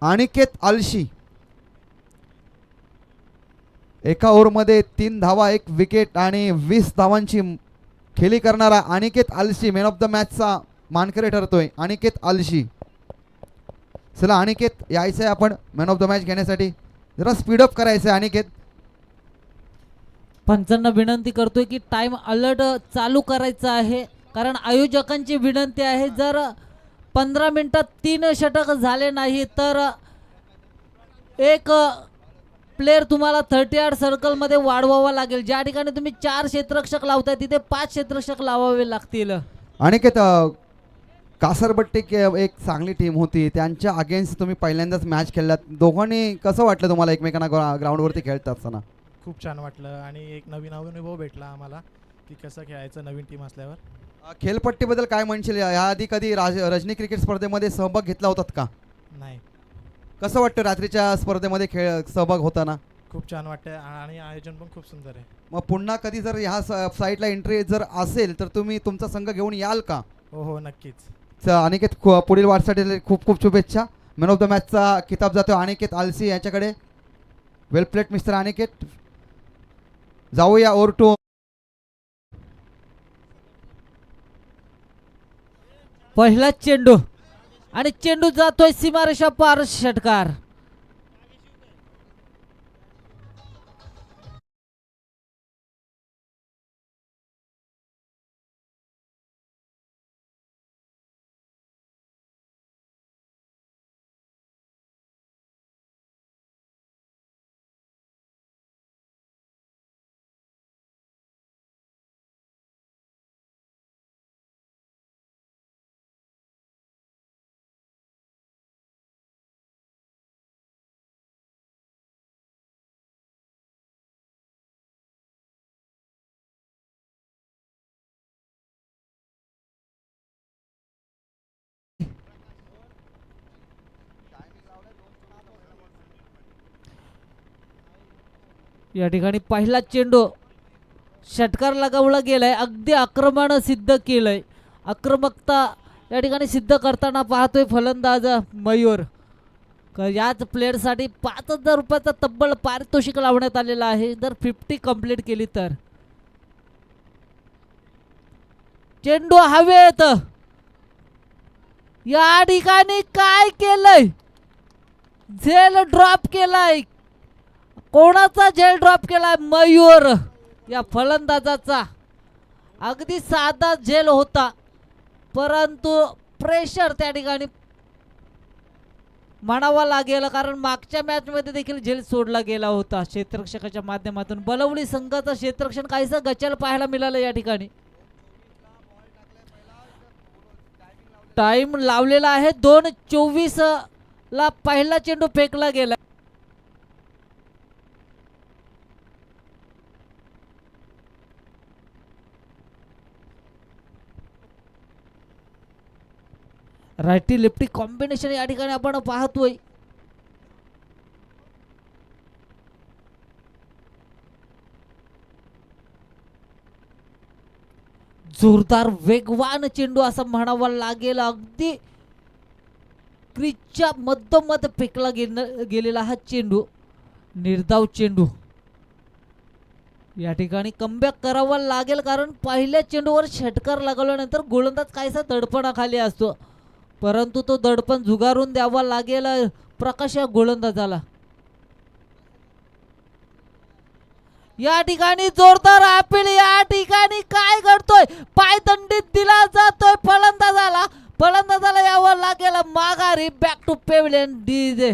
अनिकेत आलशी एका ओव्हरमध्ये 3 धावा 1 विकेट आणि 20 धावांची खेळी करणारा अनिकेत आलशी मॅन ऑफ द मॅचचा मानकरी ठरतोय. अनिकेत आलशी, चला अनिकेत यायचंय आपण मॅन ऑफ द मॅच घेण्यासाठी, जरा स्पीडअप करायचंय अनिकेत. पंचांना विनंती करतोय की टाइम अलर्ट चालू करायचा आहे, कारण आयोजकांची विनंती आहे जर 15 मिनिटात 3 षटक झाले नाही तर एक प्लेयर तुम्हाला 30 सर्कल मध्ये वाढवावा लागेल. ज्या ठिकाणी तुम्ही 4 क्षेत्ररक्षक लावताय तिथे 5 क्षेत्ररक्षक लावावे लागतील. अनिकेत, कासरबट्टी एक चांगली टीम होती, त्यांच्या अगेन्स्ट तुम्ही पहिल्यांदाच मॅच खेळलात. दोघांनी कसं वाटलं तुम्हाला एकमेकांना ग्राउंडवरती खेळत असताना? खूप छान वाटलं आणि एक नवीन अनुभव भेटला आम्हाला की कसं खेळायचं नवीन टीम असल्यावर. खेळपट्टीबद्दल काय म्हणशील? याआधी कधी रजनी क्रिकेट स्पर्धेमध्ये सहभाग घेतला होतात का? नाही. कसं वाटतं रात्रीच्या स्पर्धेमध्ये सहभाग होताना? खूप छान वाटतं आणि आयोजन पण खूप सुंदर आहे. मग पुन्हा कधी जर ह्या साईटला एंट्री जर असेल तर तुम्ही तुमचा संघ घेऊन याल का? हो हो नक्कीच. अनिकेत, पुढील वाटसाठी खूप खूप शुभेच्छा. मॅन ऑफ द मॅचचा किताब जातो अनिकेत आलसी यांच्याकडे. वेल प्लेट मिस्टर अनिकेत. जाऊया ओव्हर टू. पहिला चेंडू आणि चेंडू जातोय सीमारेषा पार, षटकार. या ठिकाणी पहिला चेंडू षटकार लगावला गेलाय. अगदी आक्रमण सिद्ध केलंय, आक्रमकता या ठिकाणी सिद्ध करताना पाहतोय फलंदाज मयूर. याच प्लेअरसाठी 5,000 रुपयाचा तब्बल पारितोषिक लावण्यात आलेला आहे जर 50 कंप्लीट केली तर. चेंडू हवेत. या ठिकाणी काय केलंय? झेल ड्रॉप केलाय. कोणाचा झेल ड्रॉप केलाय? मयूर या फलंदाजाचा. अगदी साधा झेल होता परंतु प्रेशर त्या ठिकाणी म्हणावा लागेल, कारण मागच्या मॅच मध्ये देखील झेल सोडला गेला होता क्षेत्ररक्षकाच्या माध्यमातून. बलवली संघाचं क्षेत्ररक्षण काहीसं गचल पाहायला मिळालं या ठिकाणी. टाइम लावलेला आहे 2:24 ला पहिला चेंडू फेकला गेला. रायटी लेफ्टी कॉम्बिनेशन या ठिकाणी आपण पाहतोय. जोरदार वेगवान चेंडू असं म्हणावा लागेल. अगदी क्रीजच्या मधोमध फेकला गेलेला हा चेंडू, निर्धाव चेंडू. या ठिकाणी कमबॅक करावा लागेल, कारण पहिल्या चेंडूवर षटकार लागल्यानंतर गोलंदाज काहीसा दडपणाखाली असतो, परंतु तो दडपण झुगारून द्यावा लागेल प्रकाश या गोलंदाजाला. या ठिकाणी जोरदार अपील. या ठिकाणी काय घडतोय? पायदंडीत दिला जातोय फलंदाजाला. फलंदाजाला यावं लागेल माघारी. Back to pavilion DJ.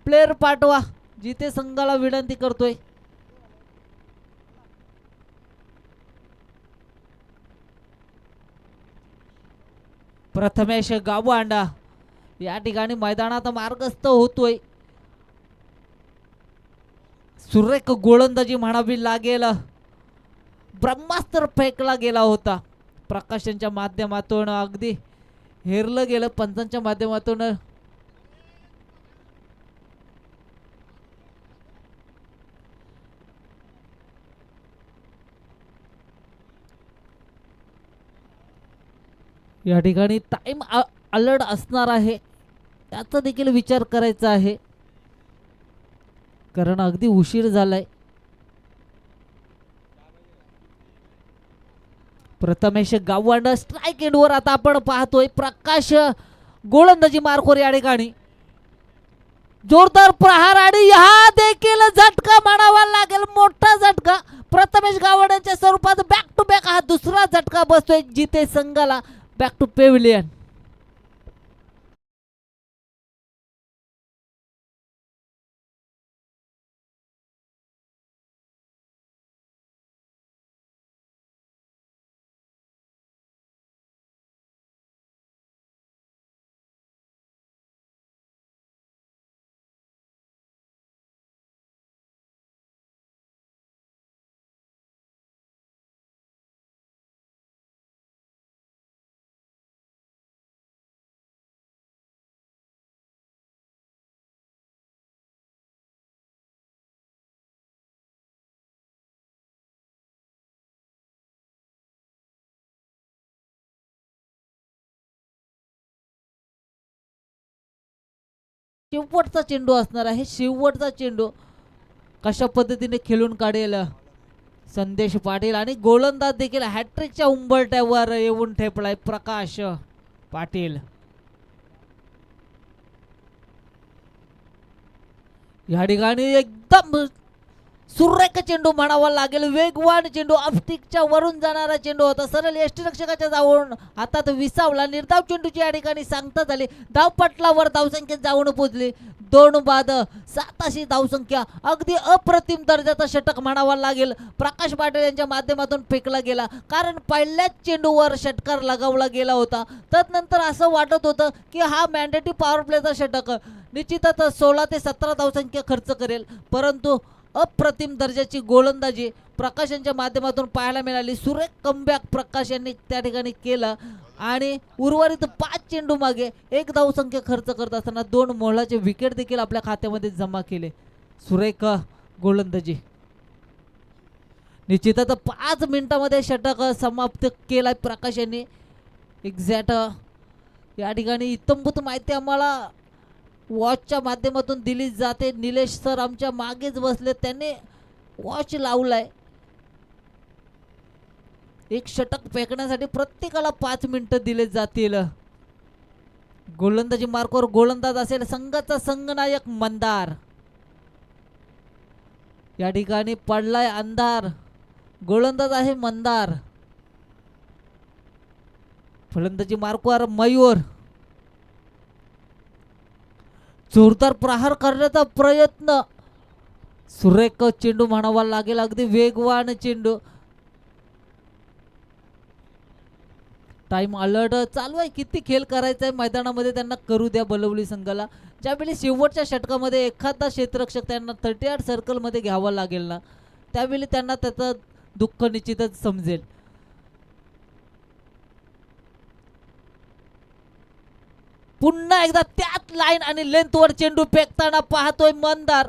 Player पाठवा जिथे संघाला विनंती करतोय. प्रथमेश गावंडा या ठिकाणी मैदानात मार्गस्थ होतोय. सुरेख गोलंदाजी म्हणावी लागेल. ब्रह्मास्त्र फेकला गेला होता प्रकाशांच्या माध्यमातून, अगदी हेरलं गेलं पंचांच्या माध्यमातून. या ठिकाणी टाइम अलर्ट असणार आहे, त्याचा देखील विचार करायचा आहे, कारण अगदी उशीर झालाय. प्रथमेश गावंड स्ट्राईक एंडवर आता आपण पाहतोय. प्रकाश गोलंदाजी मार्कवर या ठिकाणी जोरदार प्रहार आणि हा देखील झटका म्हणावा लागेल, मोठा झटका प्रथमेश गावंडच्या स्वरूपात. बॅक टू बॅक हा दुसरा झटका बसतोय जिथे संघाला बॅक टू पेव्हिलियन. शेवटचा चेंडू असणार आहे, शेवटचा चेंडू कशा पद्धतीने खेळून काढेल संदेश पाटील. आणि गोलंदाज देखील हॅट्रिकच्या उंबरठ्यावर येऊन ठेपलाय प्रकाश पाटील. या ठिकाणी एकदम सुरेख चेंडू म्हणावा लागेल, वेगवान चेंडू, ऑफस्टिकच्या वरून जाणारा चेंडू होता, सरळ यष्टीरक्षकाच्या जाऊन हातात विसावला. निर्धाव चेंडूची या ठिकाणी सांगता झाली. धावपटलावर धावसंख्या जाऊन पोहोचली. 2 बाद 7 अशी धावसंख्या, अगदी अप्रतिम दर्जाचा षटक म्हणावा लागेल प्रकाश पाटील यांच्या माध्यमातून फेकला गेला, कारण पहिल्याच चेंडूवर षटकार लगावला गेला होता. तदनंतर असं वाटत होतं की हा मॅन्डेटरी पॉवर प्लेचा षटक निश्चितच 16 ते 17 धावसंख्या खर्च करेल, परंतु अप्रतिम दर्जाची गोलंदाजी प्रकाश यांच्या माध्यमातून पाहायला मिळाली. सुरेख कमबॅक प्रकाश यांनी त्या ठिकाणी केला आणि उर्वरित 5 चेंडू मागे 1 धावसंख्या खर्च करत असताना 2 मोलाचे विकेट देखील आपल्या खात्यामध्ये जमा केले. सुरेख गोलंदाजी. निश्चितच 5 मिनिटांमध्ये षटक समाप्त केलाय प्रकाश यांनी. एक्झॅक्ट या ठिकाणी इत्थंभूत माहिती आम्हाला वॉचच्या माध्यमातून दिली जाते. निलेश सर आमच्या मागेच बसले, त्यांनी वॉच लावलाय. एक षटक फेकण्यासाठी प्रत्येकाला 5 मिनिटं दिले जातील. गोलंदाजी मार्कवर गोलंदाज असेल संघाचा संघनायक मंदार. या ठिकाणी पडलाय अंधार, गोलंदाज आहे मंदार. फलंदाजी मार्कवर मयूर. जोरदार प्रहार करण्याचा प्रयत्न, सुरेख चेंडू म्हणावा लागेल, अगदी वेगवान चेंडू. टाइम अलर्ट चालू आहे, किती खेळ करायचा आहे मैदानामध्ये त्यांना करू द्या बलवली संघाला. ज्यावेळी शेवटच्या षटकामध्ये एखादा क्षेत्ररक्षक त्यांना 38 सर्कलमध्ये घ्यावा लागेल ना, त्यावेळी त्यांना त्याचं दुःख निश्चितच समजेल. पुन्हा एकदा त्याच लाईन आणि लेंथवर चेंडू फेकताना पाहतोय मंदार.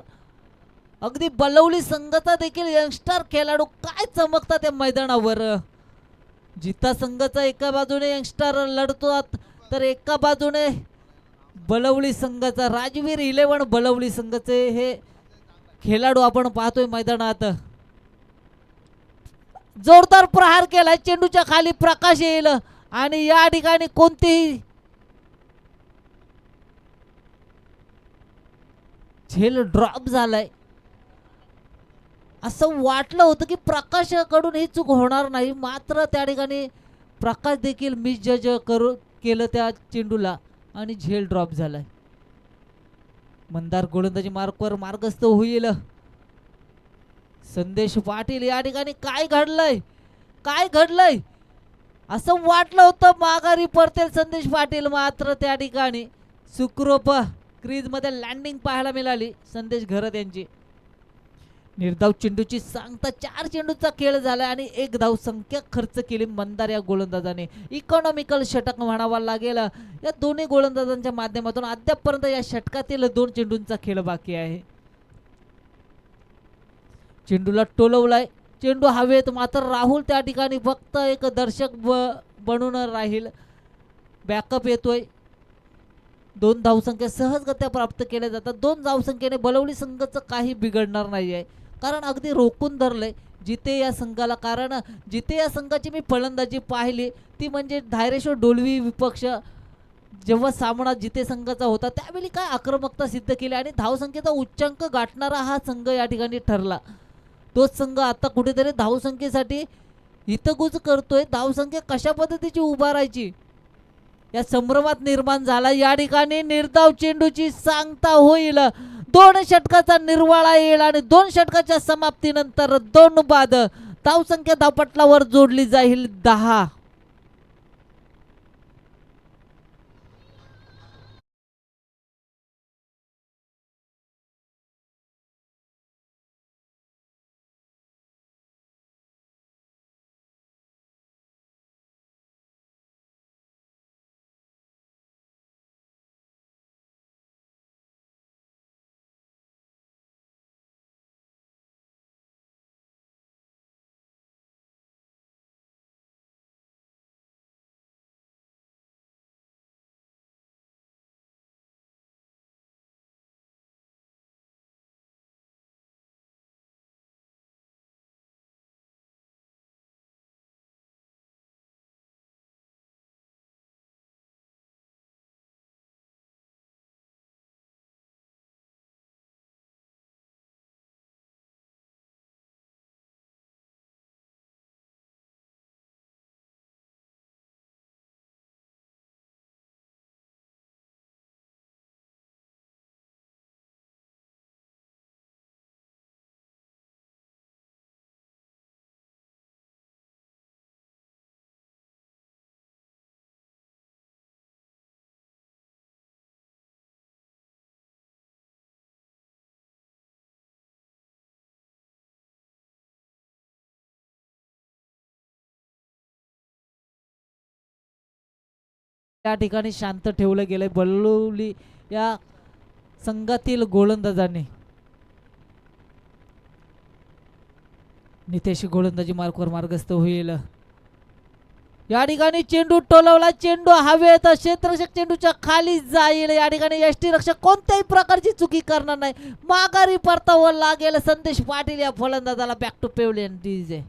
अगदी बलवली संघाचा देखील यंगस्टर खेळाडू काय चमकतात या मैदानावर. जिता संघाचा एका बाजूने यंगस्टर लढतात, तर एका बाजूने बलवली संघाचा राजवीर 11 बलवली संघाचे हे खेळाडू आपण पाहतोय मैदानात. जोरदार प्रहार केलाय, चेंडूच्या खाली प्रकाश येईल आणि या ठिकाणी कोणतीही झेल ड्रॉप झालाय. असं वाटलं होतं की प्रकाशाकडून ही चूक होणार नाही, मात्र त्या ठिकाणी प्रकाश देखील मिसजज केलं त्या चेंडूला आणि झेल ड्रॉप झालाय. मंदार गोलंदाजी मार्कवर मार्गस्थ होईल. संदेश पाटील या ठिकाणी काय घडलंय, काय घडलंय असं वाटलं होतं माघारी परतेल संदेश पाटील, मात्र त्या ठिकाणी सुखरूप क्रीज मध्ये लँडिंग पाहायला मिळाली संदेश घरत यांची. निर्धाव चेंडूची सांगता 4 चेंडूचा खेळ झाला आणि 1 धाव संख्या खर्च केली मंदार या गोलंदाजाने. इकॉनॉमिकल षटक म्हणावा लागेल या दोन्ही गोलंदाजांच्या माध्यमातून. अद्यापपर्यंत या षटकातील 2 चेंडूंचा खेळ बाकी आहे. चेंडूला टोलवलाय, चेंडू हवेत, मात्र राहुल त्या ठिकाणी फक्त एक दर्शक बनून राहील बॅकअप येतोय. 2 धावसंख्या सहजगत्या प्राप्त केल्या जातात. 2 धावसंख्येने बलवली संघाचं काही बिघडणार नाही आहे, कारण अगदी रोखून धरलंय जिथे या संघाला. कारण जिथे या संघाची मी फलंदाजी पाहिली ती म्हणजे धायरेश्वर डोलवी विपक्ष जेव्हा सामना जिथे संघाचा होता त्यावेळी काय आक्रमकता सिद्ध केली आणि धावसंख्येचा उच्चांक गाठणारा हा संघ या ठिकाणी ठरला. तोच संघ आता कुठेतरी धावसंख्येसाठी हितगुज करतोय. धावसंख्या कशा पद्धतीची उभारायची या संभ्रमात निर्माण झाला. या ठिकाणी निर्धाव चेंडूची सांगता होईल. 2 षटकाचा निर्वाळा येईल आणि 2 षटकाच्या समाप्तीनंतर 2 बाद धावसंख्या धावपटलावर जोडली जाईल 10. या ठिकाणी शांत ठेवलं गेलंय बलवली या संघातील गोलंदाजांनी. नितेश गोलंदाजी मार्कवर मार्गस्थ होईल. या ठिकाणी चेंडू टोलवला. चेंडू हवेत क्षेत्ररक्षक चेंडूच्या खाली जाईल. या ठिकाणी यष्टीरक्षक कोणत्याही प्रकारची चुकी करणार नाही. माघारी परतावं लागेल. संदेश पाटील या फलंदाजाला बॅक टू पेवलेन डीजे.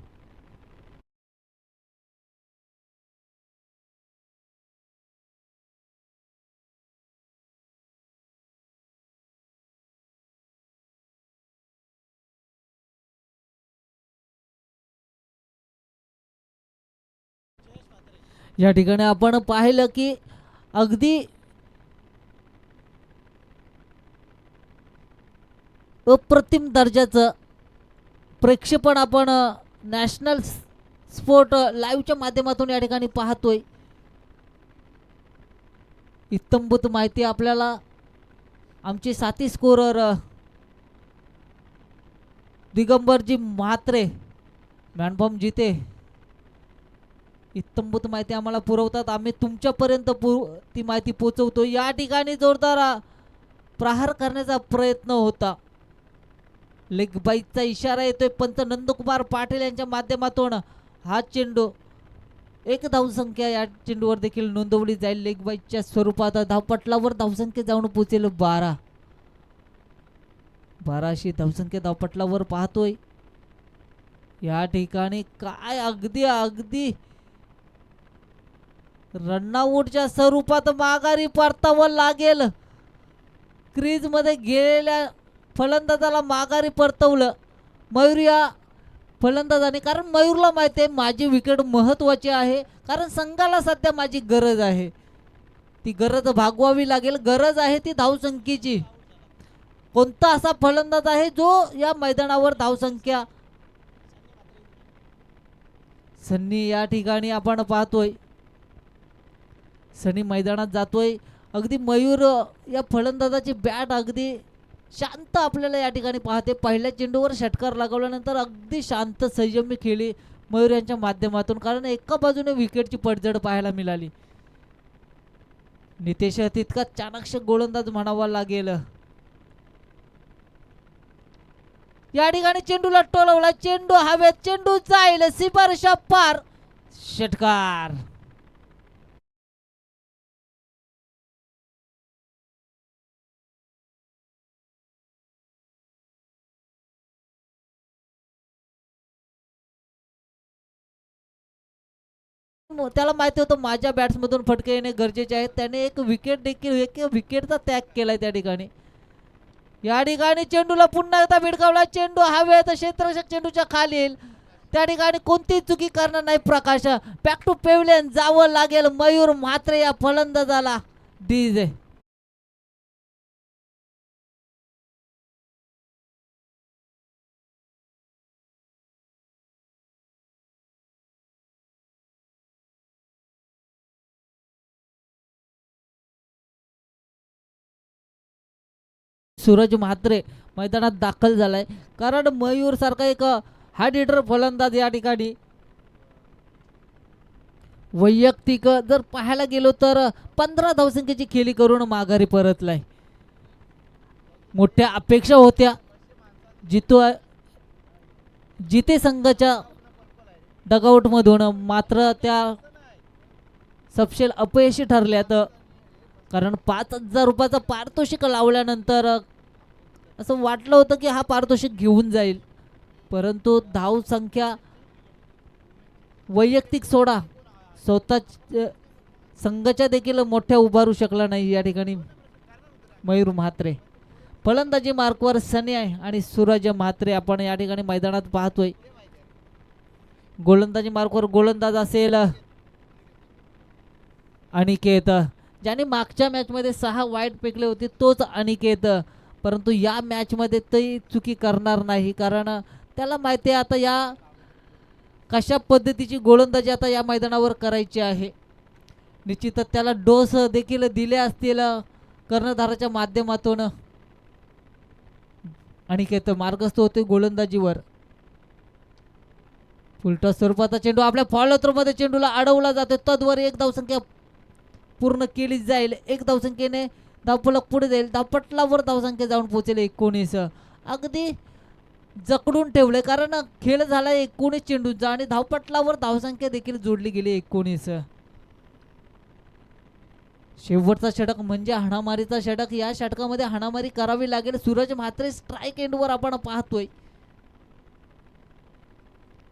या ठिकाणी आपण पाहिलं की अगदी अप्रतिम दर्जाचं प्रेक्षेपण आपण नॅशनल स्पोर्ट लाईव्हच्या माध्यमातून या ठिकाणी पाहतोय. इत्तंभूत माहिती आपल्याला आमचे साथी स्कोरर दिगंबरजी म्हात्रे मॅनफॉर्म जिते इत्तंभूत माहिती आम्हाला पुरवतात. आम्ही तुमच्यापर्यंत ती माहिती पोहोचवतो. या ठिकाणी जोरदार प्रहार करण्याचा प्रयत्न होता. लेग बाईचा इशारा येतोय. पंच नंदकुमार पाटील यांच्या माध्यमातून हा चेंडू 1 धावसंख्या या चेंडूवर देखील नोंदवली जाईल. लेग बाईच्या स्वरूपात धावपटलावर धावसंख्या जाऊन पोहोचेल 12. धावसंख्या धावपटलावर पाहतोय. या ठिकाणी काय अगदी रनआउटच्या स्वरूपात माघारी परतावं लागेल. क्रीज मध्ये गेलेल्या फलंदाजाला माघारी परतवलं मयूर या फलंदाजाने. कारण मयूरला माहिती आहे माझी विकेट महत्वाची आहे, कारण संघाला सध्या माझी गरज आहे. ती गरज भागवावी लागेल. गरज आहे ती धावसंख्येची. कोणता असा फलंदाज आहे जो या मैदानावर धावसंख्या. सन्नी या ठिकाणी आपण पाहतोय. सनी मैदानात जातोय. अगदी मयूर या फलंदाजाची बॅट अगदी शांत आपल्याला या ठिकाणी पाहते. पहिल्या चेंडूवर षटकार लागवल्यानंतर अगदी शांत संयमी खेळी मयूर यांच्या माध्यमातून, कारण एका बाजूने विकेटची पडझड पाहायला मिळाली. नितेश तितका चाणक्य गोलंदाज म्हणावा लागेल. या ठिकाणी चेंडूला टोलवला. चेंडू हवेत. चेंडू जाईल सीमारेषा पार. षटकार. त्याला माहिती होतं माझ्या बॅट्समधून फटके येणे गरजेचे आहे. त्याने एक विकेटचा त्याग केलाय त्या ठिकाणी. या ठिकाणी चेंडूला पुन्हा एकदा भिडकावला. चेंडू हवेत, क्षेत्ररक्षक चेंडूच्या खाली येईल. त्या ठिकाणी कोणतीही चुकी करणार नाही प्रकाश. बॅक टू पेव्हिलियन जावं लागेल मयूर म्हात्रे या फलंदाजाला. डीजे सूरज म्हात्रे मैदानात दाखल झालाय. कारण मयूर सारखा एक हार्ड हिटर फलंदाज या ठिकाणी वैयक्तिक जर पाहायला गेलो तर 15 धावसंख्येची खेळी करून माघारी परतलाय. मोठ्या अपेक्षा होत्या जिते संघाच्या डगआउट मधून, मात्र त्या सपशेल अपयशी ठरल्यात. कारण 5,000 रुपयाचं पारितोषिक लावल्यानंतर असं वाटलं होतं की हा पारितोषिक घेऊन जाईल, परंतु धाव संख्या वैयक्तिक सोडा स्वतः संघाच्या देखील मोठ्या उभारू शकला नाही. या ठिकाणी मयूर म्हात्रे फलंदाजी मार्कवर सनी आहे आणि सूरज म्हात्रे आपण या ठिकाणी मैदानात पाहतोय. गोलंदाजी मार्कवर गोलंदाज असेल अनिकेत, ज्याने मागच्या मॅचमध्ये 6 वाईट फेकले होते तोच अनिकेत. परंतु या मॅचमध्ये ते चुकी करणार नाही, कारण त्याला माहिती आहे आता या कशा पद्धतीची गोलंदाजी आता या मैदानावर करायची आहे. निश्चितच त्याला डोस देखील दिले असतील कर्णधाराच्या माध्यमातून. अनिकेत मार्गस्थ होते गोलंदाजीवर. उलटा स्वरूपाचा चेंडू आपल्या फॉलो थ्रोमध्ये चेंडूला अडवला जातो. तद्वर एक धावसंख्या पूर्ण केली जाईल. एक धावसंख्येने धावफलक पुढे जाईल. धावपटलावर धावसंख्या जाऊन पोहोचेल 19. अगदी जकडून ठेवले, कारण खेळ झाला 19 चेंडूंचा आणि धावपटलावर धावसंख्या देखील जोडली गेली 19. शेवटचा षटक म्हणजे हाणामारीचा षटक. या षटकामध्ये हाणामारी करावी लागेल. सूरज म्हात्रे स्ट्राईक एंडवर आपण पाहतोय.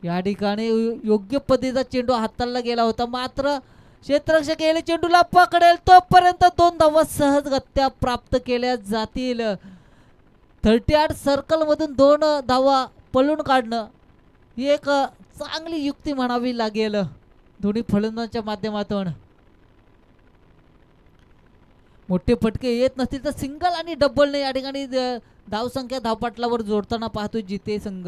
या ठिकाणी योग्य पद्धतीचा चेंडू हाताळला गेला होता, मात्र क्षेत्ररक्षक येईल चेंडूला पकडेल तोपर्यंत 2 धावा सहजगत्या प्राप्त केल्या जातील. 38 सर्कल मधून 2 धावा पळून काढणं ही एक चांगली युक्ती म्हणावी लागेल दोन्ही फलंदाजांच्या माध्यमातून. मोठे फटके येत नसतील तर सिंगल आणि डबलने या ठिकाणी धावसंख्या धावपटलावर जोडताना पाहतोय जिते संघ.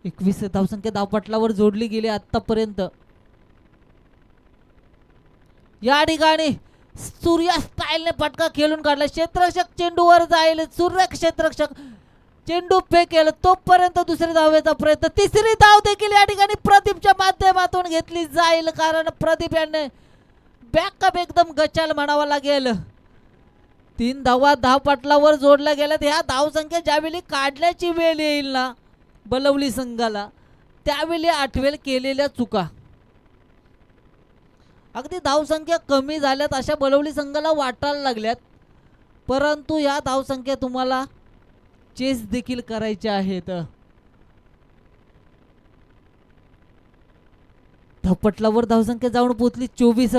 21 धावसंख्या धावपटलावर जोडली गेली आतापर्यंत. या ठिकाणी सूर्या स्टाईलने फटका खेळून काढला. क्षेत्ररक्षक चेंडूवर जाईल. सूर्य क्षेत्ररक्षक चेंडू फेकेल तोपर्यंत दुसरी धावेचा प्रयत्न. तिसरी धाव देखील या ठिकाणी प्रदीपच्या माध्यमातून घेतली जाईल, कारण प्रदीप यांनी बॅकअप एकदम गचाल म्हणावा लागेल. 3 धावा धावपटलावर जोडल्या गेल्यात. ह्या धावसंख्या ज्यावेळी काढण्याची वेळ येईल ना बलवली संघाला, त्यावेळी आठवेल केलेल्या चुका. अगदी धावसंख्या कमी झाल्यात अशा बलवली संघाला वाटायला लागल्यात, परंतु या धावसंख्या तुम्हाला चेस देखील करायच्या आहेत. धावपटलावर धावसंख्या जाऊन पोहोचली 24.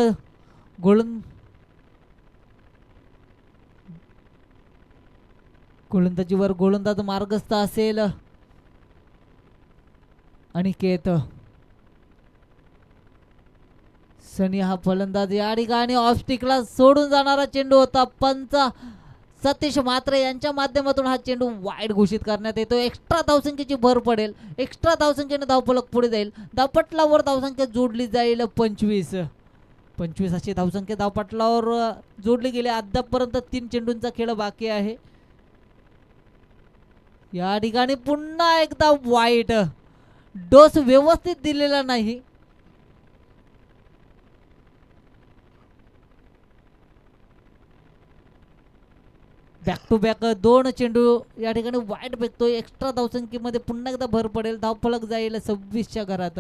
गोलंदाजीवर गोलंदाज मार्गस्थ असेल अनिकेत. सनी हा फलंदाज या ठिकाणी ऑफस्टिकला सोडून जाणारा चेंडू होता. पंच सतीश म्हात्रे यांच्या माध्यमातून हा चेंडू वाईड घोषित करण्यात येतो. एक्स्ट्रा धावसंख्येची भर पडेल. एक्स्ट्रा धावसंख्येने धावफलक पुढे जाईल. धावपटलावर धावसंख्या जोडली जाईल 25 अशी धावसंख्या धावपटलावर जोडली गेली. अद्यापपर्यंत 3 चेंडूंचा खेळ बाकी आहे. या ठिकाणी पुन्हा एकदा वाईट डोस व्यवस्थित दिलेला नाही. बॅक टू बॅक 2 चेंडू या ठिकाणी वाईट फेकतोय. एक्स्ट्रा धावसंख्येमध्ये पुन्हा एकदा भर पडेल. धावफलक जाईल 26च्या घरात.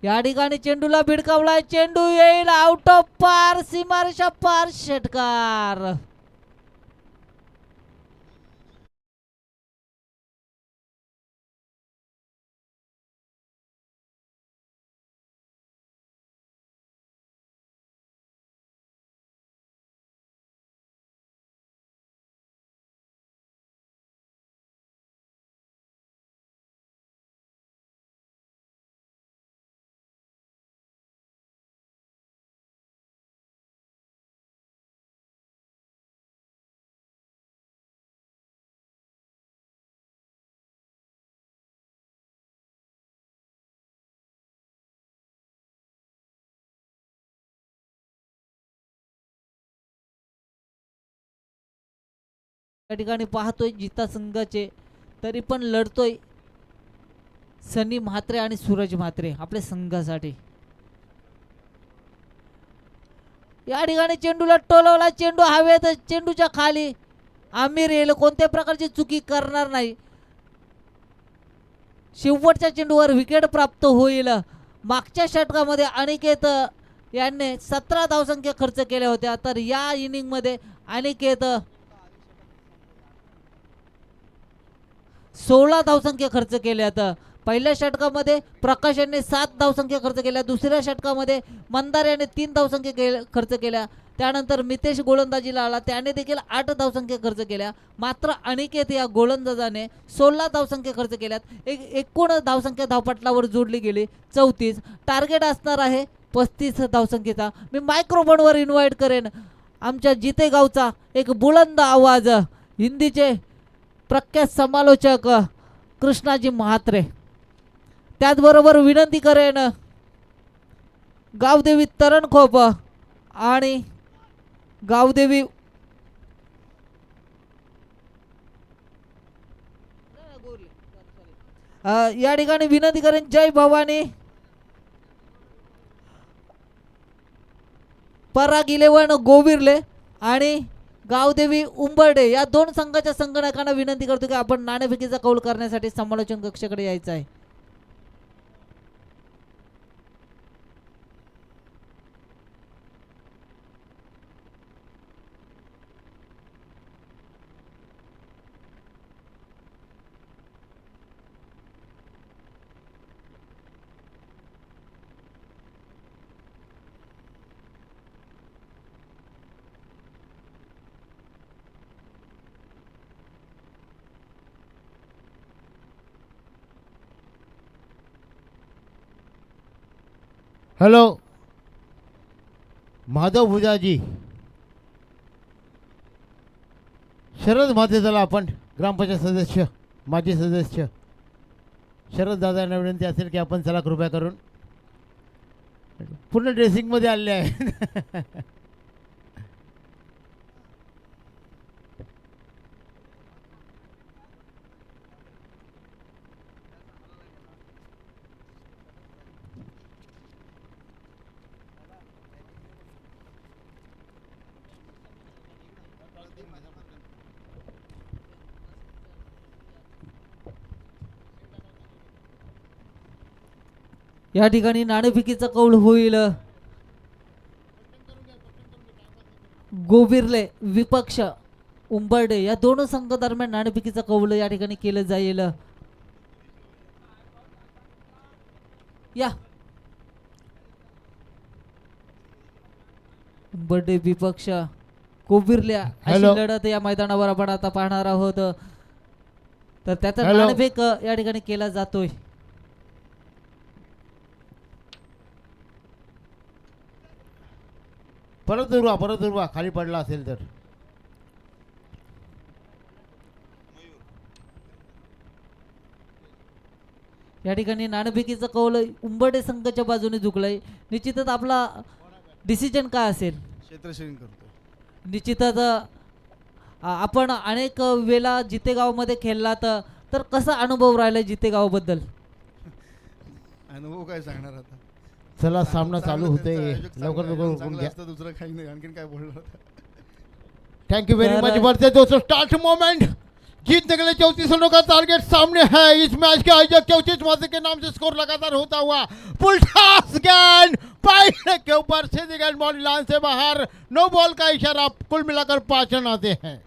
या ठिकाणी चेंडूला भिडकावलाय. चेंडू येईल आउट ऑफ पार. सीमारेषा पार षटकार. या ठिकाणी पाहतोय जिता संघाचे तरी पण लढतोय सनी म्हात्रे आणि सूरज म्हात्रे आपल्या संघासाठी. या ठिकाणी चेंडूला टोलवला, चेंडू हवेत, चेंडूच्या खाली आमिर येईल, कोणत्या प्रकारची चुकी करणार नाही. शेवटच्या चेंडूवर विकेट प्राप्त होईल. मागच्या षटकामध्ये अनिकेत यांनी 17 धावसंख्या खर्च केल्या होत्या तर या इनिंग मध्ये अनिकेत 16 धावसंख्या खर्च केल्यात. पहिल्या षटकामध्ये प्रकाश यांनी 7 धावसंख्या खर्च केल्या, दुसऱ्या षटकामध्ये मंदार याने 3 धावसंख्या खर्च केल्या, त्यानंतर मितेश गोलंदाजीला आला, त्याने देखील 8 धावसंख्या खर्च केल्या. मात्र अनिकेत या गोलंदाजाने 16 धावसंख्या खर्च केल्यात. एकूण धावसंख्या धावपटलावर जोडली गेली 34. टार्गेट असणार आहे 35 धावसंख्येचा. मी मायक्रोफोनवर इन्व्हाइट करेन आमच्या जितेगावचा एक बुलंद आवाज हिंदीचे प्रख्यात समालोचक कृष्णाजी म्हात्रे. त्याचबरोबर विनंती करेन गावदेवी तरणखोप आणि गावदेवी या ठिकाणी विनंती करेन जय भवानी पराग 11 गोविरले आणि गावदेवी उंबर्डे या दोन संघाच्या संगणकांना विनंती करतो की आपण नाणेफेकीचा कौल करण्यासाठी समालोचन कक्षाकडे यायचं आहे. हेलो माधव भुजाजी शरद म्हात्रेला आपण ग्रामपंचायत सदस्य माजी सदस्य शरद दादांना विनंती असेल की आपण चला कृपया करून पूर्ण ड्रेसिंगमध्ये आले आहे. या ठिकाणी नाणेफेकीचा कौल होईल. गोविरले विपक्ष उंबर्डे या दोन संघ दरम्यान नाणेफेकीचा कौल या ठिकाणी केलं जाईल. या उंबर्डे विपक्ष गोविरले अशी Hello. लढत या मैदानावर आपण आता पाहणार आहोत. तर त्याचा Hello. नाणेफेक या ठिकाणी केला जातोय. परत उरवा खाली पडला असेल तर. या ठिकाणी नाणेफेकीचा कौल उंबर्डे संघाच्या बाजूने झुकलाय. निश्चितच आपला डिसिजन काय असेल? क्षेत्रश्रेणी करतो. निश्चितच आपण अनेक वेळा जितेगावमध्ये खेळलात तर कसा अनुभव राहिला जितेगावबद्दल? अनुभव काय सांगणार आता. चला सामना चालू होते. लवकर चांगलं घ्या. असतं, दुसरं काही नाही. आणखीन काय बोलणार होता. थैंक यू वेरी तर- मच बढ़ते दोस्तों. Start moment. जीतने के लिए 34 रनों का टारगेट सामने है. इस मैच के आयोजक 34 माथे के नाम से स्कोर लगातार होता हुआ पुलटास गेंद पहले के ऊपर सीधी गेंद बाउंड्री लाइन से बाहर. नो बॉल का इशारा. कुल मिलाकर 5 रन आते हैं.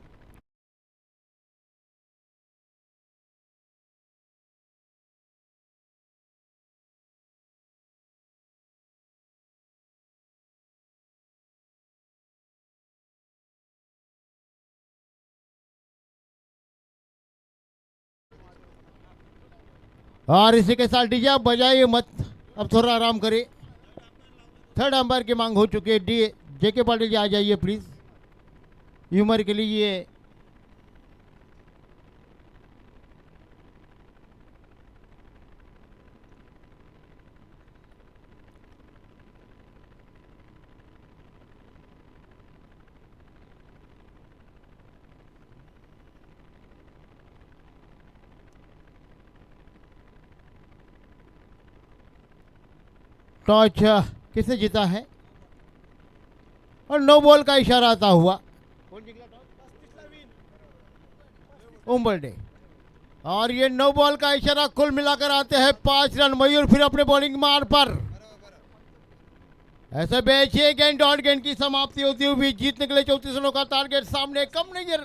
और इसी के साथ डीजे आप बजाइए मत. अब थोड़ा आराम करिए. थर्ड अंपायर की मांग हो चुकी है. डी जेके पाटिल जी आ जाइए प्लीज. ह्यूमर के लिए टॉस किसने जीता है और नो बॉल का इशारा आता हुआ उम्बरडे और ये नो बॉल का इशारा कुल मिलाकर आते हैं 5 रन। मयूर फिर अपने बॉलिंग मार पर ऐसे मैच 1 गेंद डॉट गेंद की समाप्ति होती हुई जीतने के लिए 34 रनों का टारगेट सामने कम नहीं है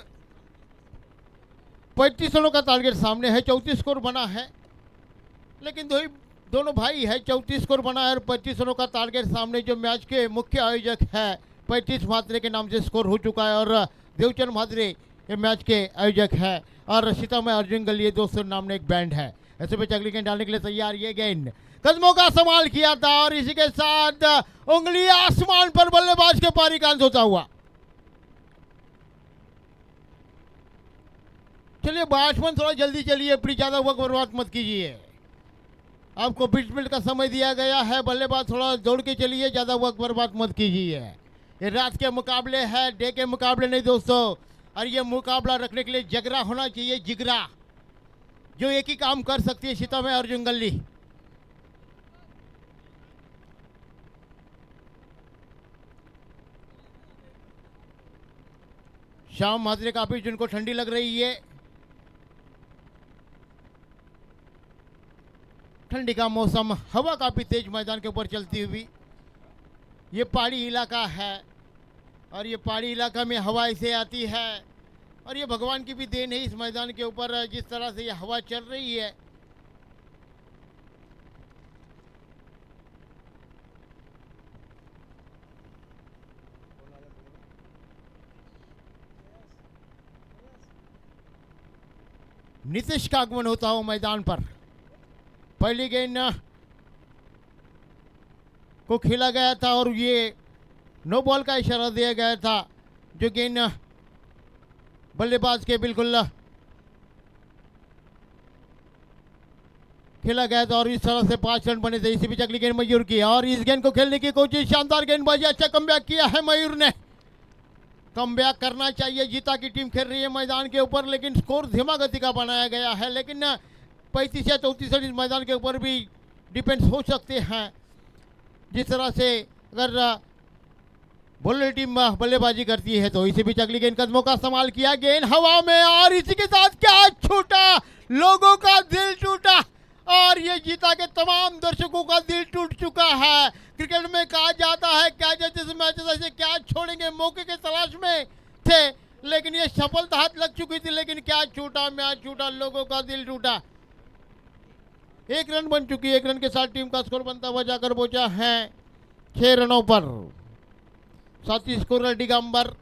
35 रनों का टारगेट सामने है 34 स्कोर बना है लेकिन दोनों भाई है 34 स्कोर बना है और 25 रनों का टारगेट सामने जो मैच के मुख्य आयोजक है 35 म्हात्रे के नाम से स्कोर हो चुका है और देवचंद म्हात्रे ये मैच के आयोजक है और सीतामढ़ी अर्जुन गली दोस्तों नाम एक बैंड है। ऐसे में अगली गेंद डालने के लिए तैयार ये गेंद कदमों का संभाल किया था और इसी के साथ उंगली आसमान पर बल्लेबाज के पारी का अंत होता हुआ। चलिए बैट्समैन थोड़ा जल्दी चलिए अपनी ज्यादा वक्त बर्बाद मत कीजिए आपको 20 मिनट का समय दिया गया है। बल्लेबाज थोड़ा दौड़ के चलिए ज्यादा वक्त बर्बाद मत कीजिए। ये रात के मुकाबले है डे के मुकाबले नहीं दोस्तों और ये मुकाबला रखने के लिए जगरा होना चाहिए जिगरा जो एक ही काम कर सकती है सीतामढ़ी अर्जुन गली। शाम म्हात्रे काफी जिनको ठंडी लग रही है ठंडी का मौसम हवा काफी तेज मैदान के ऊपर चलती हुई ये पहाड़ी इलाका है और ये पहाड़ी इलाका में हवा ऐसे आती है और ये भगवान की भी देन है इस मैदान के ऊपर जिस तरह से ये हवा चल रही है। नीतीश का आगमन होता हो मैदान पर पहली गेंद को खेला गया था और ये नो बॉल का इशारा दिया गया था जो गेंद बल्लेबाज के बिल्कुल खेला गया था और इस तरह से 5 रन बने थे। इसी बीच अगली गेंद मयूर की और इस गेंद को खेलने की कोशिश शानदार गेंदबाजी अच्छा कमबैक किया है मयूर ने कमबैक करना चाहिए। जीता की टीम खेल रही है मैदान के ऊपर लेकिन स्कोर धीमा गति का बनाया गया है लेकिन 35 या 34 रन इस मैदान के ऊपर भी डिपेंड हो सकते हैं जिस तरह से अगर बॉलर टीम बल्लेबाजी करती है तो। इसी बीच अगली गेंद कदमों का इस्तेमाल किया गेंद हवा में और इसी के साथ क्या छूटा लोगों का दिल टूटा और ये जीता के तमाम दर्शकों का दिल टूट चुका है। क्रिकेट में कहा जाता है क्या जैसे मैच ऐसे क्या छोड़ेंगे मौके के तलाश में थे लेकिन ये सफलता हाथ लग चुकी थी लेकिन क्या छूटा मैच छूटा लोगों का दिल टूटा। 1 रन बन चुकी है 1 रन के साथ टीम का स्कोर बनता हुआ जाकर पहुंचा है 6 रनों पर। साथी स्कोरर दिगंबर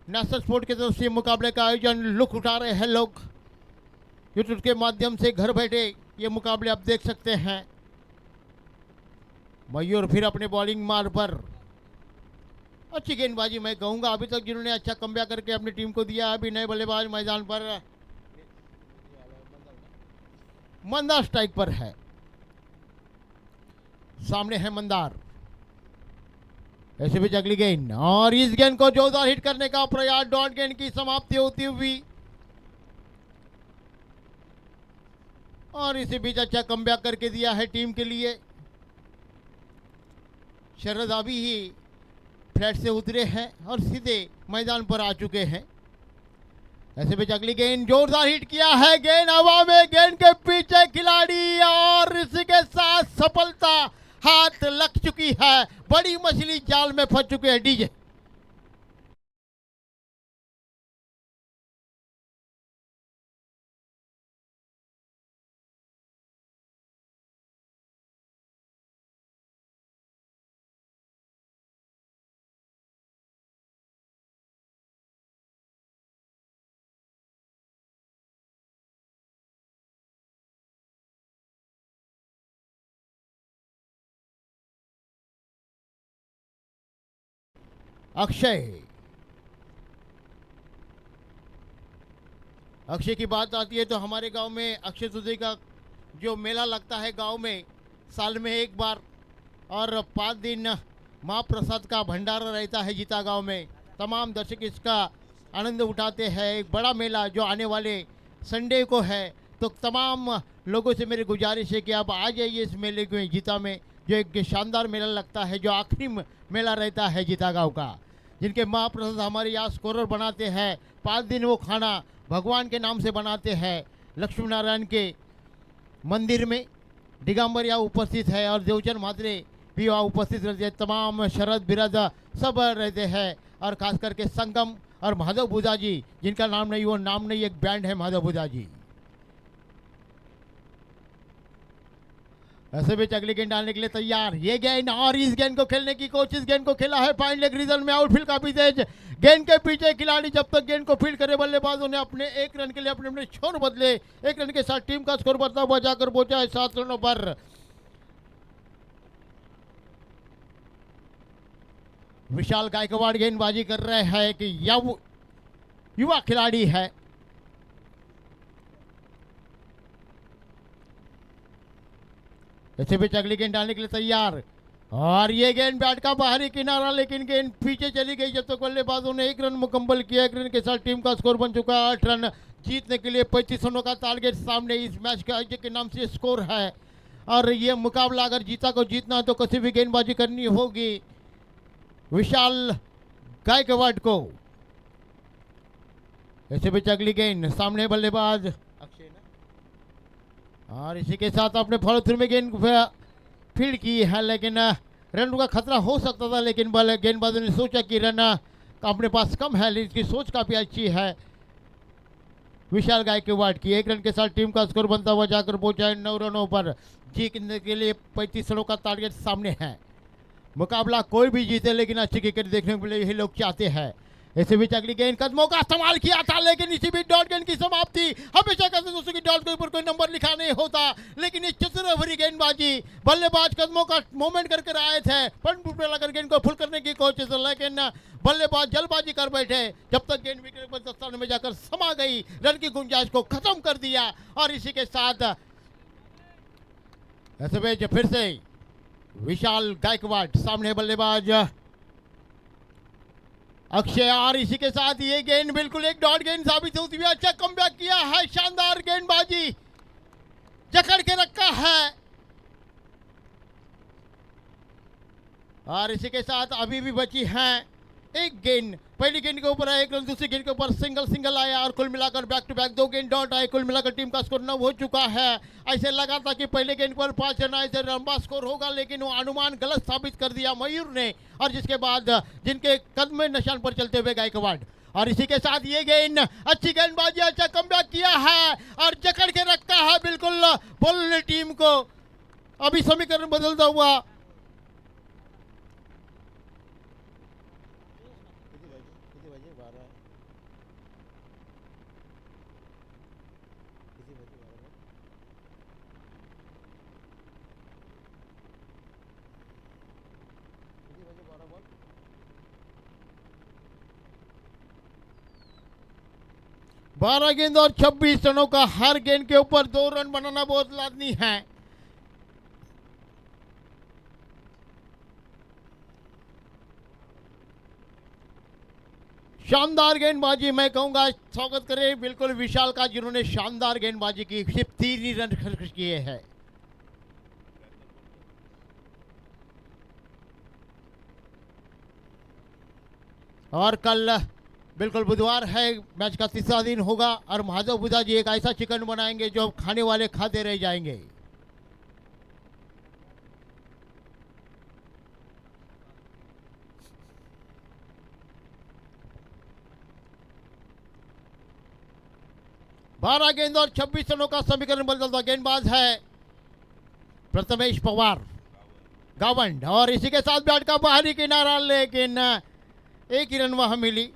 नेशनल स्पोर्ट की तरफ से मुकाबले का आयोजन लुक उठा रहे हैं लोग यूट्यूब के माध्यम से घर बैठे ये मुकाबले आप देख सकते हैं। मयूर फिर अपने बॉलिंग मार पर अच्छी गेंदबाजी मैं कहूंगा अभी तक जिन्होंने अच्छा कमबैक करके अपनी टीम को दिया अभी नए बल्लेबाज मैदान पर मंदार स्ट्राइक पर है सामने है मंदार। ऐसे भी अगली गेंद और इस गेंद को जोरदार हिट करने का प्रयास डॉट गेंद की समाप्ति होती हुई और इसी बीच अच्छा कमबैक करके दिया है टीम के लिए। शरद अभी ही फ्लैट से उतरे हैं और सीधे मैदान पर आ चुके हैं। ऐसे बीच अगली गेंद जोरदार हिट किया है गेंद हवा में गेंद के पीछे खिलाड़ी और इसी के साथ सफलता हाथ लग चुकी है बड़ी मछली जाल में फंस चुके हैं डीजे। अक्षय की बात आती है तो हमारे गांव में अक्षय तृतीया का जो मेला लगता है गांव में साल में एक बार और 5 दिन महाप्रसाद का भंडारा रहता है जीता गांव में। तमाम दर्शक इसका आनंद उठाते हैं। एक बड़ा मेला जो आने वाले संडे को है तो तमाम लोगों से मेरी गुजारिश है कि आप आ जाइए इस मेले में जीता में जो एक शानदार मेला लगता है, जो आखिरी मेला रहता है जीता गाँव का, जिनके महाप्रसाद हमारे यहाँ स्कोरर बनाते हैं। 5 दिन वो खाना भगवान के नाम से बनाते हैं। लक्ष्मी नारायण के मंदिर में दिगंबर यहाँ उपस्थित है और देवचंद म्हात्रे भी वहाँ उपस्थित रहते हैं। तमाम शरद बिरद सब रहते हैं और खास करके संगम और माधव बुधा जी, जिनका नाम नहीं, वो नाम नहीं, एक बैंड है माधव बुधा जी। ऐसे भी अगली गेंद डालने के लिए तैयार। ये गेंद और इस गेंद को खेलने की कोशिश, गेंद को खेला है फाइन लेग रीजन में, आउटफील्ड काफी तेज। गेंद के पीछे खिलाड़ी जब तक गेंद को फील्ड करे, बल्लेबाजों ने अपने 1 रन के लिए अपने अपने छोर बदले। 1 रन के साथ टीम का स्कोर बढ़ता हुआ जाकर पहुंचा है 7 रनों पर। विशाल गायकवाड़ गेंदबाजी कर रहे हैं कि युवा खिलाड़ी है। ऐसे भी अगली गेंद डालने के लिए तैयार और ये गेंद बैट का बाहरी किनारा, लेकिन गेंद पीछे चली गई जब तक बल्लेबाजों ने 1 रन मुकम्मल किया। 1 रन के साथ टीम का स्कोर बन चुका है 8 रन। जीतने के लिए 35 रनों का टारगेट सामने इस मैच का के नाम से स्कोर है और ये मुकाबला अगर जीता को जीतना है तो किसी भी गेंदबाजी करनी होगी विशाल गायकवाड़ को। ऐसे भी अगली गेंद, सामने बल्लेबाज अक्षय और इसी के साथ अपने फॉलो थ्रू में गेंद फील्ड की है, लेकिन रन का खतरा हो सकता था, लेकिन गेंदबाजों ने सोचा कि रन अपने पास कम है, लेकिन इसकी सोच काफी अच्छी है विशाल गायकवाड़ की। 1 रन के साथ टीम का स्कोर बनता हुआ जाकर पहुंचा है 9 रनों पर। जीतने के लिए 35 रनों का टारगेट सामने है। मुकाबला कोई भी जीते, लेकिन अच्छी क्रिकेट देखने के लिए यही लोग चाहते हैं। ऐसे भी अगली गेंद, कदमों का इस्तेमाल किया था, लेकिन इसी बीच डॉट गेंद की समाप्ति। हमेशा कहते हैं दोस्तों की डॉट के ऊपर कोई नंबर लिखा नहीं होता, लेकिन इस चित्र भरी गेंदबाजी, बल्लेबाज कदमों का मूवमेंट करके आए थे, फ्रंट फुट पे लगाकर गेंद को फुल करने की कोशिश, लेकिन बल्लेबाज जल्दबाजी कर बैठे। जब तक गेंद विकेट पर दस्ताने में जाकर समा गई, रन की गुंजाइश को खत्म कर दिया और इसी के साथ ऐसे में फिर से विशाल गायकवाड़, सामने बल्लेबाज अक्षय और इसी के साथ ये गेंद बिल्कुल एक डॉट गेंद साबित होती हुई। अच्छा कमबैक किया है, शानदार गेंदबाजी, जकड़ के रखा है और इसी के साथ अभी भी बची है एक गेंद। पहली गेंद के ऊपर है 1 रन, दूसरी गेंद के ऊपर सिंगल आया और कुल मिलाकर बैक टू बैक 2 गेंद डॉट आए। कुल मिलाकर टीम का स्कोर 9 हो चुका है। ऐसे लगा था कि पहले गेंद पर 5 रन आए से लंबा स्कोर होगा, लेकिन वो अनुमान गलत साबित कर दिया मयूर ने और जिसके बाद जिनके कदम में निशान पर चलते हुए गायकवाड़। और इसी के साथ ये गेंद, अच्छी गेंदबाजी, अच्छा कमबैक किया है और जकड़ के रखता है बिल्कुल बॉल टीम को। अभी समीकरण बदलता हुआ बारह गेंद और 26 रनों का, हर गेंद के ऊपर 2 रन बनाना बहुत लाजमी है। शानदार गेंदबाजी, मैं कहूंगा स्वागत करें बिल्कुल विशाल का, जिन्होंने शानदार गेंदबाजी की, सिर्फ 3 ही रन खर्च किए हैं। और कल बिल्कुल बुधवार है, मैच का 3रा दिन होगा और माधव बुधा जी एक ऐसा चिकन बनाएंगे जो खाने वाले खाते रह जाएंगे। बारह गेंद और 26 रनों का समीकरण बदलता गेंदबाज है प्रथमेश पवार गावंड और इसी के साथ बैट का बाहरी किनारा, लेकिन एक ही रन वहां मिली।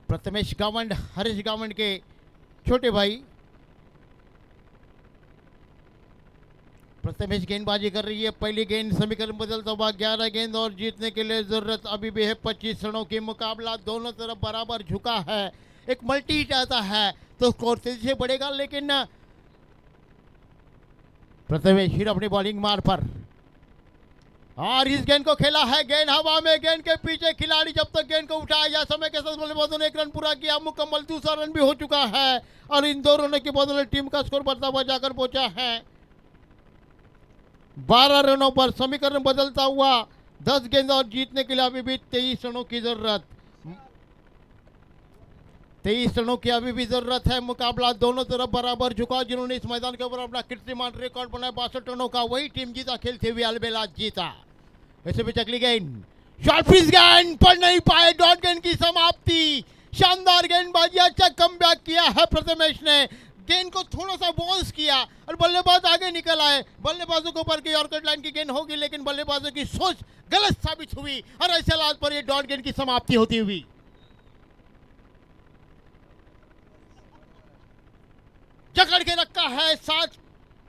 प्रथमेश गावंड, हरीश गावंड के छोटे भाई। प्रथमेश गेंदबाजी कर रही है, पहली गेंद, समीकरण बदलता हुआ 11 गेंद और जीतने के लिए जरूरत अभी भी है 25 रनों की। मुकाबला दोनों तरफ बराबर झुका है, एक मल्टी आता है तो स्कोर तेजी से बढ़ेगा, लेकिन प्रथमेश फिर अपनी बॉलिंग मार पर और इस गेंद को खेला है, गेंद हवा में, गेंद के पीछे खिलाड़ी जब तक गेंद को उठाया जा समय के साथ बल्लेबाजों ने 1 रन पूरा किया, मुकम्मल। दूसरा रन भी हो चुका है और इन 2 रनों के बदले टीम का स्कोर बढ़ता हुआ जाकर पहुंचा है 12 रनों पर। समीकरण बदलता हुआ 10 गेंद और जीतने के लिए अभी भी 23 रनों की जरूरत, 23 रनों की अभी भी जरूरत है। मुकाबला दोनों तरफ बराबर झुका। जिन्होंने इस मैदान के ऊपर अपना कीर्तिमान रिकॉर्ड बनाया 62 रनों का, वही टीम जीता, खेलते हुए अलबेला जीता। ऐसे भी चकली गेंद, शॉर्ट पिच गेंद, पढ़ नहीं पाए, डॉट गेंद की समाप्ति। शानदार गेंदबाजी, अच्छा कमबैक किया है प्रथमेश ने। गेंद को थोड़ा सा बाउंस किया और बल्लेबाज आगे निकल आए। बल्लेबाजों के ऊपर की यॉर्कर लाइन की गेंद होगी, लेकिन बल्लेबाजों की सोच गलत साबित हुई और ऐसे हालात पर यह डॉट गेंद की समाप्ति होती हुई। जकड़ के रखा है, साथ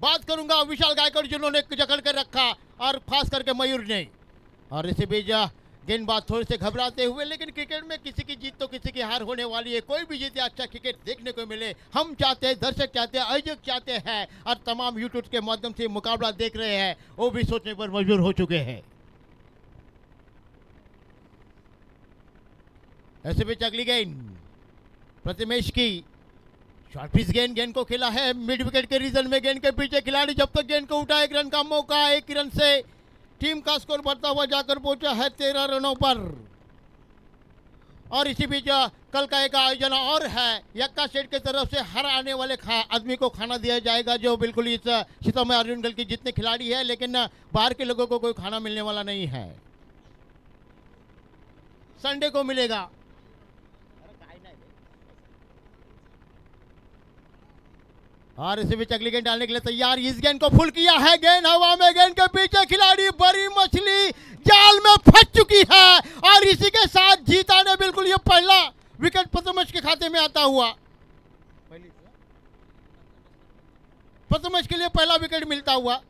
बात करूंगा विशाल गायकवाड़ जिन्होंने जकड़ के रखा और खास करके मयूर ने। और इसी बीच गेंदबाज थोड़े से घबराते हुए, लेकिन क्रिकेट में किसी की जीत तो किसी की हार होने वाली है। कोई भी जीते, अच्छा क्रिकेट देखने को मिले, हम चाहते हैं, दर्शक चाहते हैं, आयोजक चाहते हैं और तमाम यूट्यूब के माध्यम से मुकाबला देख रहे हैं, वो भी सोचने पर मजबूर हो चुके हैं। ऐसे भी अगली गेंद प्रथमेश की, शॉर्ट पिच गेंद, गेंद को खेला है मिड विकेट के रीजन में, गेंद के पीछे खिलाड़ी जब तक गेंद को उठा, 1 रन का मौका, 1 रन से टीम का स्कोर बढ़ता हुआ जाकर पहुंचा है 13 रनों पर। और इसी बीच कल का एक आयोजन और है, यक्का सेठ की तरफ से हर आने वाले आदमी को खाना दिया जाएगा, जो बिल्कुल इस सीता में अर्जुन गल के जितने खिलाड़ी है, लेकिन बाहर के लोगों को कोई खाना मिलने वाला नहीं है, संडे को मिलेगा। और इसी बीच अगली गेंद डालने के लिए तैयार, इस गेंद को फुल किया है, गेंद हवा में, गेंद के पीछे खिलाड़ी, बड़ी मछली जाल में फंस चुकी है और इसी के साथ जीता ने बिल्कुल ये पहला विकेट प्रथमेश के खाते में आता हुआ, प्रथमेश के लिए पहला विकेट मिलता हुआ।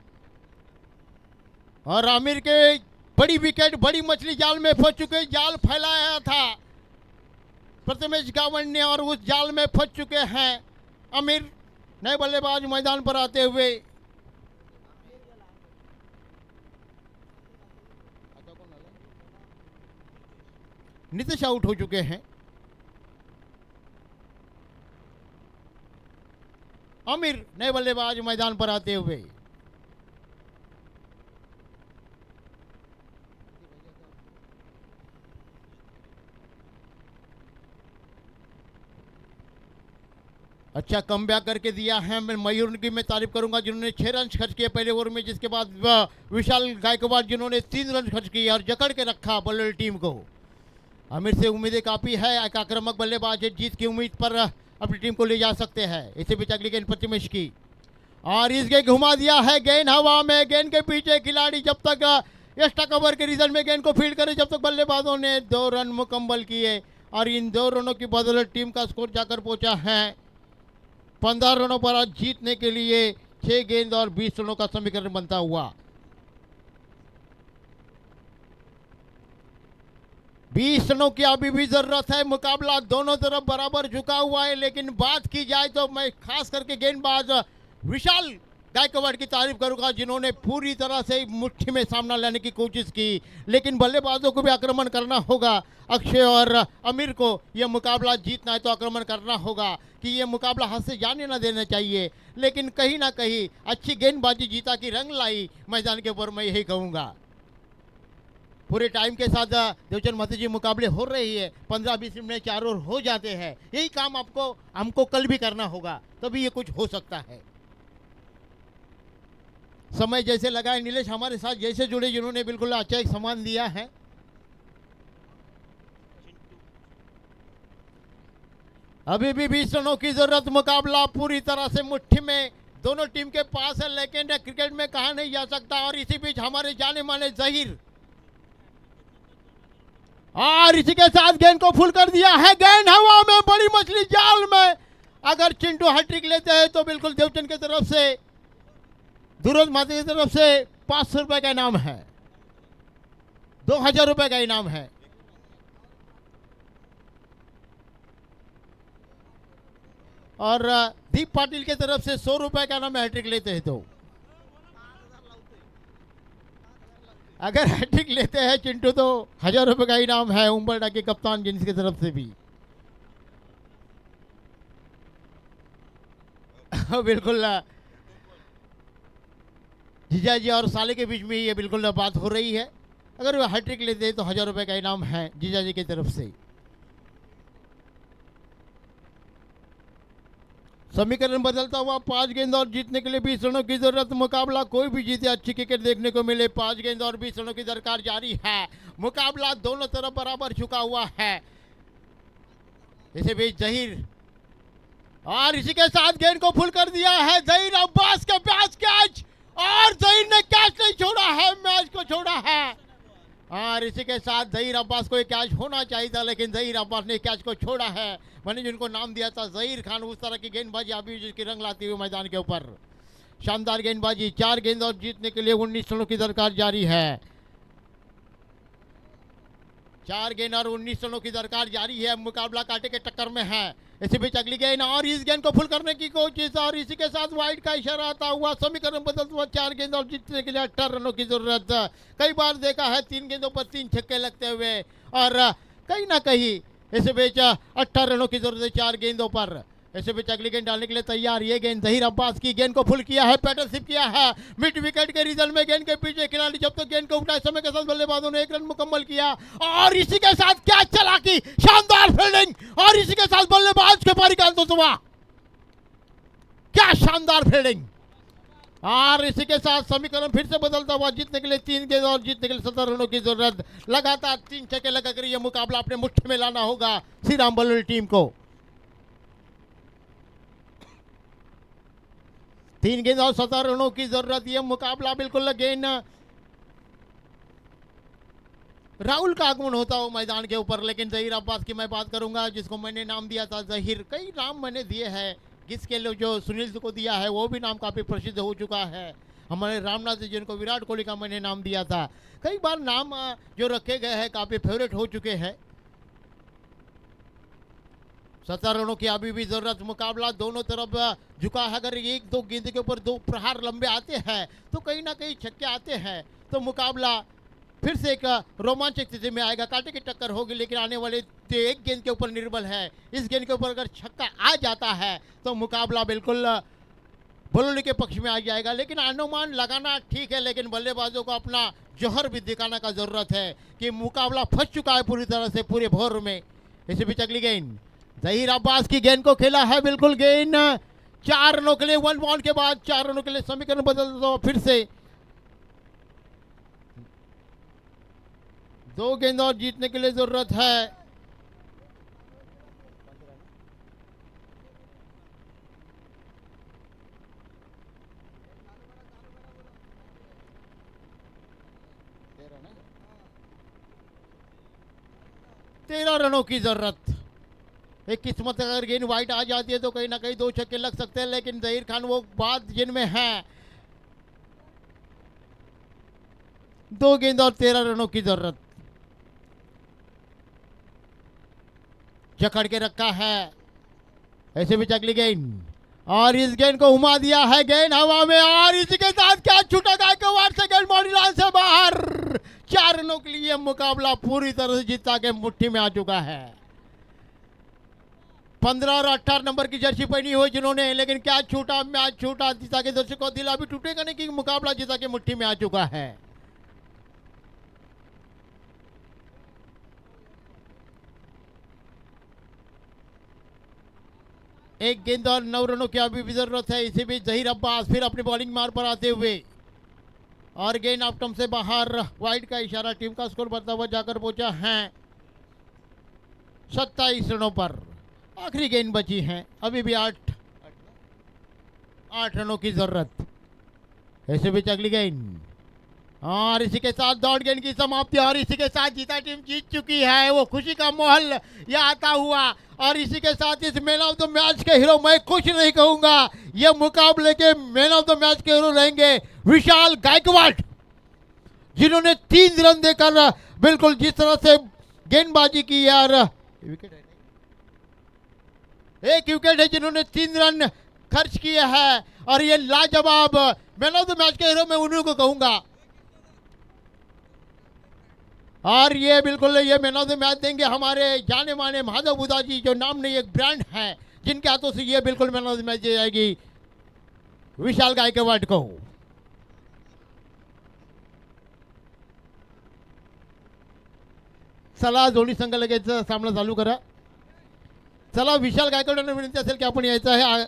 और आमिर के बड़ी विकेट, बड़ी मछली जाल में फंस चुके, जाल फैलाया था प्रथमेश गावंड ने और उस जाल में फंस चुके हैं आमिर। नए बल्लेबाज मैदान पर आते हुए नीतीश आउट हो चुके हैं। आमिर नए बल्लेबाज मैदान पर आते हुए, अच्छा कमबैक करके दिया है। मैं मयूर की मैं तारीफ करूंगा जिन्होंने 6 रन खर्च किए पहले ओवर में, जिसके बाद विशाल गायकवाड़ जिन्होंने 3 रन खर्च किए और जकड़ के रखा बल्ले टीम को। आमिर से उम्मीदें काफ़ी है, एक आक्रामक बल्लेबाज है, जीत की उम्मीद पर अपनी टीम को ले जा सकते हैं। इसी बीच अगली गेंद प्रथमेश की और इस गेंद घुमा दिया है, गेंद हवा में, गेंद के पीछे खिलाड़ी जब तक एक्स्ट्रा कवर के रीजन में गेंद को फील्ड करे, जब तक बल्लेबाजों ने 2 रन मुकम्मल किए और इन 2 रनों की बदौलत टीम का स्कोर जाकर पहुंचा है 15 रनों पर। आज जीतने के लिए 6 गेंद और 20 रनों का समीकरण बनता हुआ 20 रनों की अभी भी जरूरत है। मुकाबला दोनों तरफ बराबर झुका हुआ है, लेकिन बात की जाए तो मैं खास करके गेंदबाज विशाल गायकवाड़ की तारीफ करूंगा जिन्होंने पूरी तरह से मुट्ठी में सामना लेने की कोशिश की, लेकिन बल्लेबाजों को भी आक्रमण करना होगा। अक्षय और आमिर को यह मुकाबला जीतना है तो आक्रमण करना होगा कि यह मुकाबला हाथ से जाने ना देना चाहिए, लेकिन कहीं ना कहीं अच्छी गेंदबाजी जीता की रंग लाई मैदान के ऊपर, मैं यही कहूँगा। पूरे टाइम के साथ देवचंद महतो जी मुकाबले हो रही है, 15-20 मिनट में 4 ओवर हो जाते हैं। यही काम हमको कल भी करना होगा, तभी ये कुछ हो सकता है। समय जैसे लगा है, नीलेश हमारे साथ जैसे जुड़े जिन्होंने बिल्कुल अच्छा एक सम्मान दिया है। अभी भी 20 रनों की जरूरत, मुकाबला पूरी तरह से मुट्ठी में दोनों टीम के पास है, लेकिन क्रिकेट में कहा नहीं जा सकता। और इसी बीच हमारे जाने माने जहीर और इसी के साथ गेंद को फुल कर दिया है, गेंद हवा में, बड़ी मछली जाल में। अगर चिंटू हैट्रिक लेते हैं तो बिल्कुल देवचंद की तरफ से, दुर्योधन महतो की तरफ से 500 रुपए का इनाम है, 2000 रुपए का इनाम है। और दीप पाटिल की तरफ से 100 रुपए का इनाम हैट्रिक लेते हैं तो अगर हैट्रिक लेते हैं चिंटू तो 1000 रुपए का इनाम है उम्बरडा के कप्तान जिन्स की तरफ से भी। बिल्कुल जीजा जी और साले के बीच में ये बिल्कुल बात हो रही है। अगर वो हैट्रिक लेते हैं तो 1000 रुपए का इनाम है जीजा जी की तरफ से। समीकरण बदलता हुआ 5 गेंद और जीतने के लिए 20 रनों की जरूरत। मुकाबला कोई भी जीते अच्छी क्रिकेट देखने को मिले। 5 गेंद और 20 रनों की दरकार जारी है। मुकाबला दोनों तरफ बराबर झुका हुआ है। इसे बीच जहीर और इसी के साथ गेंद को फुल कर दिया है जहीर अब्बास के पास कैच और जहीर ने कैच नहीं छोड़ा है, मैच को छोड़ा है। और इसी के साथ जहीर अब्बास को एक कैच होना चाहिए था लेकिन जहीर अब्बास ने कैच को छोड़ा है। मैंने जिनको नाम दिया था जहीर खान, उस तरह की गेंदबाजी अभी जिसकी रंग लाती हुई मैदान के ऊपर। शानदार गेंदबाजी। 4 गेंद और जीतने के लिए 19 रनों की दरकार जारी है। 4 गेंद और 19 रनों की दरकार जारी है। मुकाबला कांटे के टक्कर में है। इसी बीच अगली गेंद और इस गेंद को फुल करने की कोशिश और इसी के साथ वाइड का इशारा आता हुआ। समीकरण बदलता हुआ 4 गेंद और जीतने के लिए 18 रनों की जरूरत। कई बार देखा है 3 गेंदों पर 3 छक्के लगते हुए और कहीं ना कहीं इसी बीच 18 रनों की जरूरत है 4 गेंदों पर। इसी बीच अगली गेंद डालने के लिए तैयार। ये गेंद जहीर अब्बास की गेंद को फुल किया है, पैटर्नशिप किया है मिड विकेट के रीजन में। गेंद के पीछे खिलाड़ी जब तक गेंद को उठाए समय के साथ बल्लेबाजों ने 1 रन मुकम्मल किया और इसी के साथ कैच चला की शानदार फील्डिंग और इसी के साथ बल्लेबाज के पारी का अंत हुआ। क्या शानदार फील्डिंग। और इसी के साथ समीकरण फिर से बदलता हुआ। जीतने के लिए 3 गेंद और जीतने के लिए 17 रनों की जरूरत। लगातार 3 छक्के लगाकर यह मुकाबला अपने मुट्ठी में लाना होगा श्री राम बल्लू टीम को। 3 गेंद और 17 रनों की जरूरत। यह मुकाबला बिल्कुल गेंद राहुल का आगमन होता हो मैदान के ऊपर। लेकिन जहीर अब्बास की मैं बात करूंगा जिसको मैंने नाम दिया था जहीर। कई नाम मैंने दिए हैं, जिसके लिए जो सुनील को दिया है वो भी नाम काफी प्रसिद्ध हो चुका है। हमारे रामनाथ जी जिनको विराट कोहली का मैंने नाम दिया था। कई बार नाम जो रखे गए हैं काफी फेवरेट हो चुके हैं। 17 रनों की अभी भी जरूरत। मुकाबला दोनों तरफ झुका है। अगर 1-2 गेंद के ऊपर 2 प्रहार लंबे आते हैं तो कहीं ना कहीं छक्के आते हैं तो मुकाबला फिर से एक रोमांचक स्थिति में आएगा। कांटे की टक्कर होगी लेकिन आने वाले 1 गेंद के ऊपर निर्भर है। इस गेंद के ऊपर अगर छक्का आ जाता है तो मुकाबला बिल्कुल बल्लू के पक्ष में आ जाएगा। लेकिन अनुमान लगाना ठीक है लेकिन बल्लेबाजों को अपना जौहर भी दिखाने का जरूरत है कि मुकाबला फंस चुका है पूरी तरह से पूरे भोर में। इसी बीच अगली गेंद जहीर अब्बास की गेंद को खेला है बिल्कुल गेंद 4 रनों के लिए 1 बॉल के बाद 4 रनों के लिए समीकरण बदल दो। फिर से 2 गेंद और जीतने के लिए जरूरत है। तेरह रनों की जरूरत। एक किस्मत अगर गेंद वाइट आ जाती है तो कहीं ना कहीं 2 छक्के लग सकते हैं लेकिन जहीर खान वो बात जिनमें है। 2 गेंद और 13 रनों की जरूरत। जकड़ के रखा है। ऐसे भी अगली गेंद और इस गेंद को घुमा दिया है। गेंद हवा में और इसी के साथ क्या छूटा गायकवाड़ से गेंद बाउंड्री लाइन से बाहर। 4 रनों के लिए मुकाबला पूरी तरह से जीता के मुट्ठी में आ चुका है। 15 और 18 नंबर की जर्सी पहनी हुई जिन्होंने, लेकिन क्या छूटा, मैच छूटा, जीता के दर्शकों दिल अभी टूटेगा नहीं कि मुकाबला जीता के मुट्ठी में आ चुका है। एक गेंद और 9 रनों की अभी भी जरूरत है। इसी बीच जहीर अब्बास फिर अपनी बॉलिंग मार पर आते हुए और गेंद ऑफ स्टंप से बाहर। वाइड का इशारा। टीम का स्कोर बढ़ता हुआ जाकर पहुंचा है 27 रनों पर। आखिरी गेंद बची है। अभी भी 8 रनों की जरूरत। ऐसे बीच अगली गेंद और इसी के साथ दौड़ गेंद की समाप्ति और इसी के साथ जीता टीम जीत चुकी है। वो खुशी का माहौल यह आता हुआ और इसी के साथ इस मैन ऑफ द मैच के हीरो, मैं कुछ नहीं कहूंगा, ये मुकाबले के मैन ऑफ द मैच के हीरो रहेंगे विशाल गायकवाड़, जिन्होंने 3 रन देकर बिल्कुल जिस तरह से गेंदबाजी की यार। एक विकेट है जिन्होंने 3 रन खर्च किए हैं और ये लाजवाब मैन ऑफ द मैच के हीरो मैं उन्हीं को कहूंगा। और ये बिल्कुल ये मैन ऑफ द मैच देंगे हमारे जाने माने माधव बुधा जी, जो नाम नहीं एक ब्रांड है, जिनके हाथों से ये बिल्कुल मैन ऑफ द मैच दी जाएगी विशाल गायकवाड को। चला दोन्ही संघ लगेच सामना चालू करा। चला विशाल गायकवाडांना विनंती असेल की आपण यायचं आहे